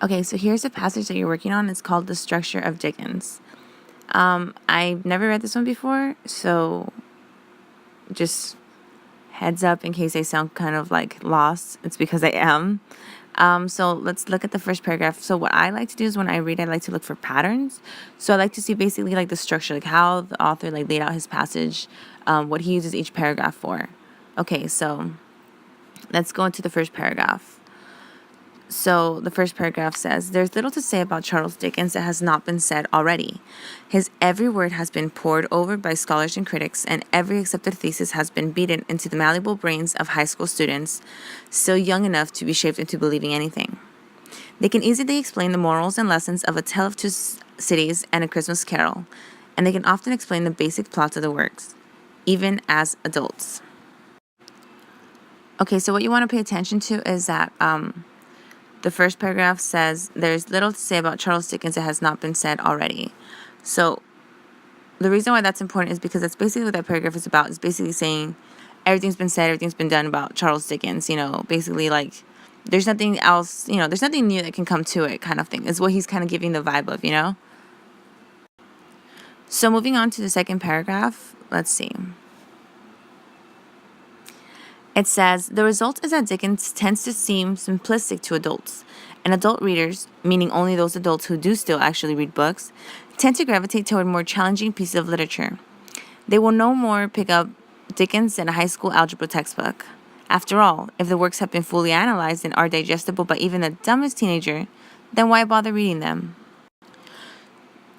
Okay, so here's a passage that you're working on. It's called The Structure of Dickens. I've never read this one before, so just heads up in case I sound kind of like lost. It's because I am. So let's look at the first paragraph. So what I like to do is when I read, I like to look for patterns. So I like to see basically like the structure, like how the author like laid out his passage, what he uses each paragraph for. Okay, so let's go into the first paragraph. So the first paragraph says, "There's little to say about Charles Dickens that has not been said already. His every word has been pored over by scholars and critics, and every accepted thesis has been beaten into the malleable brains of high school students, still young enough to be shaped into believing anything. They can easily explain the morals and lessons of A Tale of Two Cities and A Christmas Carol, and they can often explain the basic plots of the works, even as adults." Okay, so what you want to pay attention to is that the first paragraph says, "There's little to say about Charles Dickens that has not been said already." So the reason why that's important is because that's basically what that paragraph is about. It's basically saying everything's been said, everything's been done about Charles Dickens, basically like there's nothing else, there's nothing new that can come to it kind of thing is what he's kind of giving the vibe of. So moving on to the second paragraph, let's see. It says, "The result is that Dickens tends to seem simplistic to adults, and adult readers, meaning only those adults who do still actually read books, tend to gravitate toward more challenging pieces of literature. They will no more pick up Dickens than a high school algebra textbook. After all, if the works have been fully analyzed and are digestible by even the dumbest teenager, then why bother reading them?"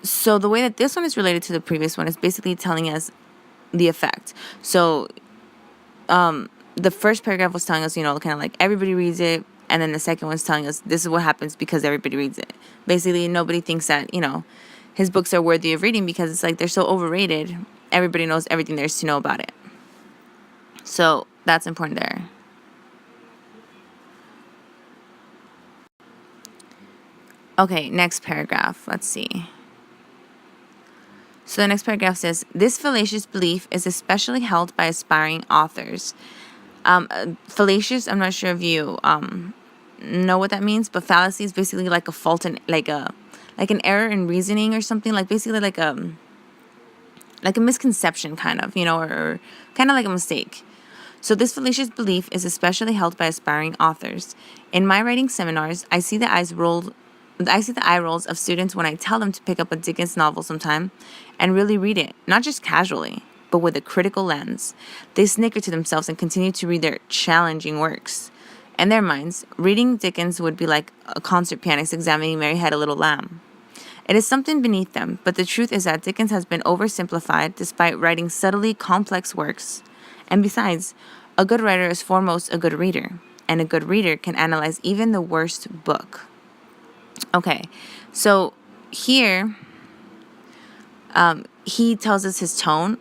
So the way that this one is related to the previous one is basically telling us the effect. So the first paragraph was telling us, kind of like everybody reads it. And then the second one's telling us this is what happens because everybody reads it. Basically, nobody thinks that, his books are worthy of reading because it's like they're so overrated. Everybody knows everything there is to know about it. So that's important there. Okay, next paragraph. Let's see. So the next paragraph says, "This fallacious belief is especially held by aspiring authors." Fallacious, I'm not sure if you know what that means, but fallacy is basically like a fault in like an error in reasoning or something, like basically like a misconception kind of, or kind of like a mistake. So this fallacious belief is especially held by aspiring authors. In my writing seminars, I see the eye rolls of students when I tell them to pick up a Dickens novel sometime and really read it, not just casually, but with a critical lens. They snicker to themselves and continue to read their challenging works. In their minds, reading Dickens would be like a concert pianist examining Mary Had a Little Lamb. It is something beneath them, but the truth is that Dickens has been oversimplified despite writing subtly complex works. And besides, a good writer is foremost a good reader, and a good reader can analyze even the worst book. Okay, so here he tells us his tone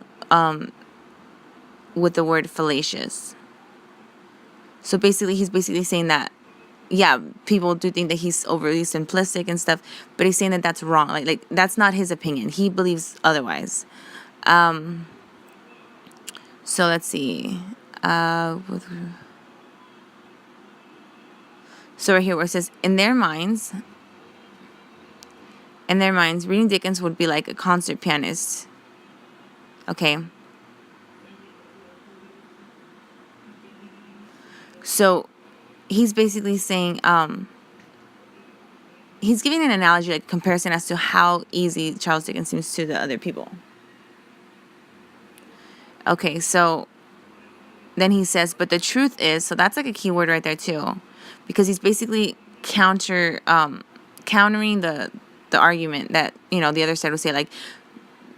with the word fallacious. So basically, he's basically saying that, yeah, people do think that he's overly simplistic and stuff, but he's saying that that's wrong. Like that's not his opinion. He believes otherwise. So let's see. So right here where it says, in their minds, reading Dickens would be like a concert pianist. Okay. So he's basically saying, he's giving an analogy, like comparison as to how easy Charles Dickens seems to the other people. Okay, so then he says, but the truth is, so that's like a key word right there too, because he's basically countering the argument that, the other side will say, like,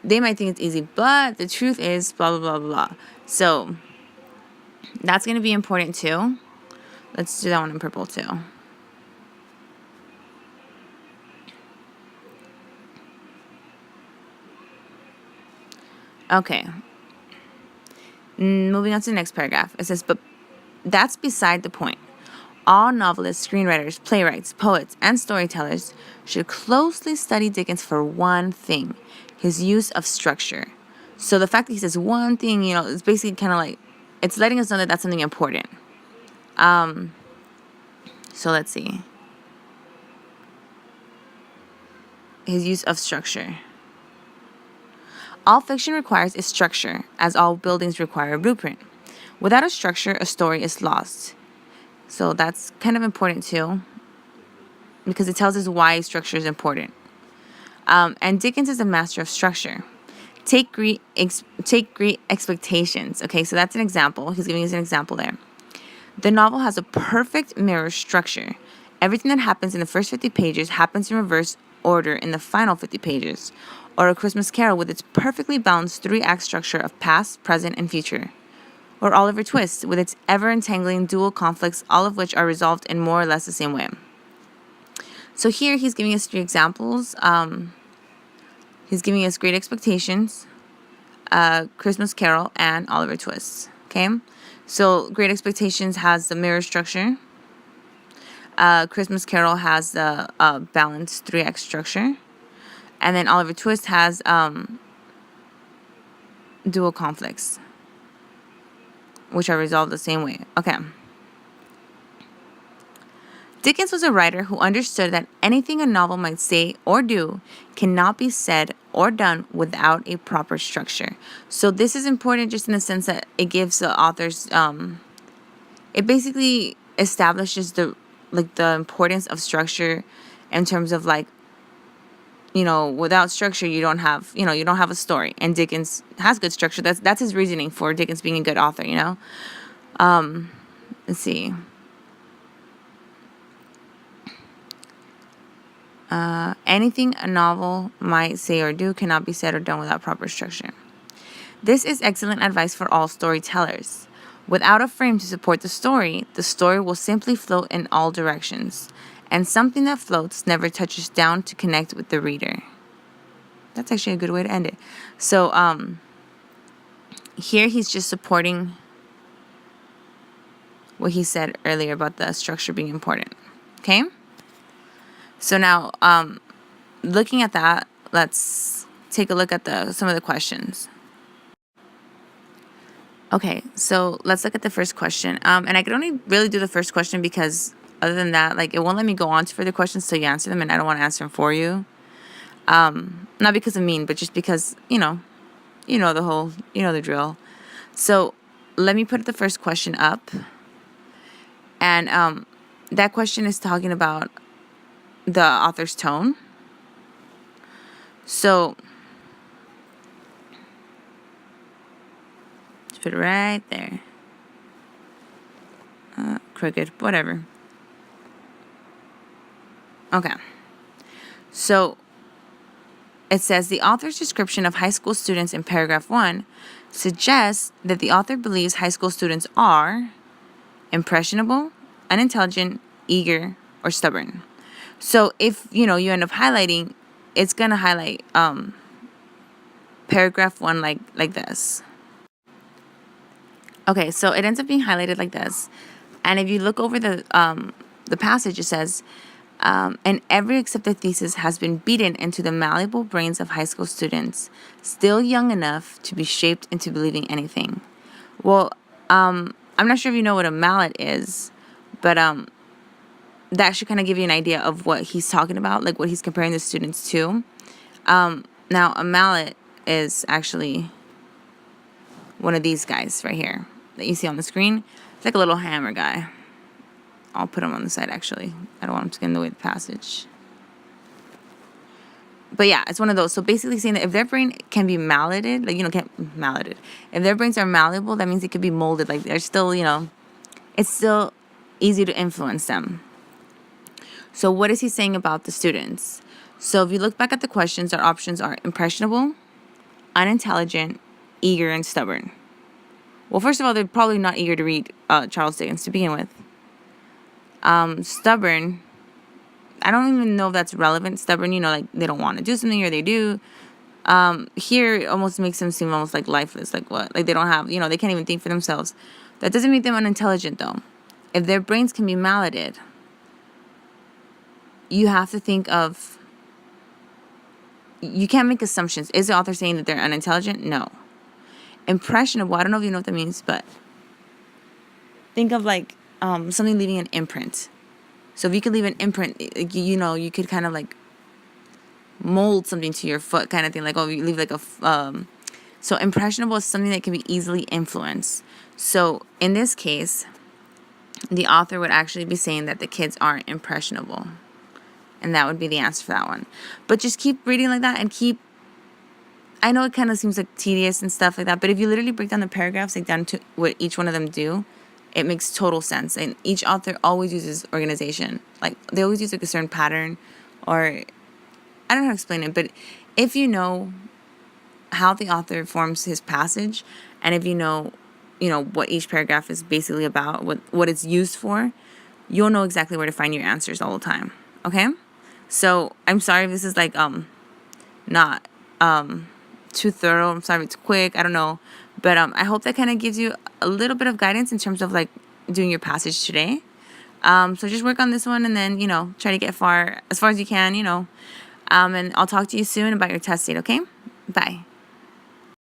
they might think it's easy, but the truth is blah, blah, blah, blah. So that's going to be important too. Let's do that one in purple too. Okay. Moving on to the next paragraph. It says, but that's beside the point. All novelists, screenwriters, playwrights, poets, and storytellers should closely study Dickens for one thing, his use of structure. So the fact that he says one thing, it's basically kind of like, it's letting us know that that's something important. So let's see. his use of structure. All fiction requires a structure, as all buildings require a blueprint. Without a structure, a story is lost. So that's kind of important too, because it tells us why structure is important. And Dickens is a master of structure. Take great expectations. Okay, so that's an example. He's giving us an example there. The novel has a perfect mirror structure. Everything that happens in the first 50 pages happens in reverse order in the final 50 pages. Or A Christmas Carol with its perfectly balanced three-act structure of past, present, and future. Or Oliver Twist with its ever-entangling dual conflicts, all of which are resolved in more or less the same way. So here he's giving us 3 examples. He's giving us Great Expectations, Christmas Carol, and Oliver Twist. Okay? So Great Expectations has the mirror structure. Christmas Carol has the balanced 3-act structure. And then Oliver Twist has dual conflicts, which are resolved the same way. Okay. Dickens was a writer who understood that anything a novel might say or do cannot be said or done without a proper structure. So this is important just in the sense that it gives the authors, it basically establishes the importance of structure in terms of without structure you don't have a story. And Dickens has good structure. That's his reasoning for Dickens being a good author. Let's see. Anything a novel might say or do cannot be said or done without proper structure. This is excellent advice for all storytellers. Without a frame to support the story will simply float in all directions, and something that floats never touches down to connect with the reader. That's actually a good way to end it. So, here he's just supporting what he said earlier about the structure being important. Okay? So now, looking at that, let's take a look at some of the questions. Okay, so let's look at the first question. And I could only really do the first question because other than that, it won't let me go on to further questions till you answer them, and I don't want to answer them for you. Not because I'm mean, but just because, the drill. So let me put the first question up. And that question is talking about the author's tone. So let's put it right there. Crooked, whatever. Okay. So it says the author's description of high school students in paragraph 1 suggests that the author believes high school students are impressionable, unintelligent, eager, or stubborn. So if, you end up highlighting, it's going to highlight paragraph 1 like this. Okay, so it ends up being highlighted like this. And if you look over the passage, it says, and every accepted thesis has been beaten into the malleable brains of high school students, still young enough to be shaped into believing anything. Well, I'm not sure if you know what a mallet is, but that should kind of give you an idea of what he's talking about, what he's comparing the students to. Now, a mallet is actually one of these guys right here that you see on the screen. It's like a little hammer guy. I'll put him on the side, actually. I don't want him to get in the way of the passage. But yeah, it's one of those. So basically saying that if their brain can be malleted, if their brains are malleable, that means it could be molded. They're still, it's still easy to influence them. So what is he saying about the students? So if you look back at the questions, our options are impressionable, unintelligent, eager, and stubborn. Well, first of all, they're probably not eager to read Charles Dickens to begin with. Stubborn, I don't even know if that's relevant. Stubborn, they don't want to do something or they do. Here, it almost makes them seem almost like lifeless. What? They don't have, they can't even think for themselves. That doesn't make them unintelligent, though. If their brains can be malleted, you have to think of, you can't make assumptions. Is the author saying that they're unintelligent? No. Impressionable, I don't know if you know what that means, but think of something leaving an imprint. So if you could leave an imprint, you could kind of mold something to your foot kind of thing. Like, oh, you leave like so impressionable is something that can be easily influenced. So in this case, the author would actually be saying that the kids aren't impressionable. And that would be the answer for that one. But just keep reading like that and I know it kind of seems like tedious and stuff like that, but if you literally break down the paragraphs, like down to what each one of them do, it makes total sense. And each author always uses organization. Like, they always use like a certain pattern, or I don't know how to explain it, but if you know how the author forms his passage, and if you know what each paragraph is basically about, what it's used for, you'll know exactly where to find your answers all the time. Okay? So I'm sorry if this is like not too thorough. I'm sorry if it's quick. I don't know. But I hope that kind of gives you a little bit of guidance in terms of like doing your passage today. So just work on this one and then, try to get as far as you can, and I'll talk to you soon about your test date, okay? Bye.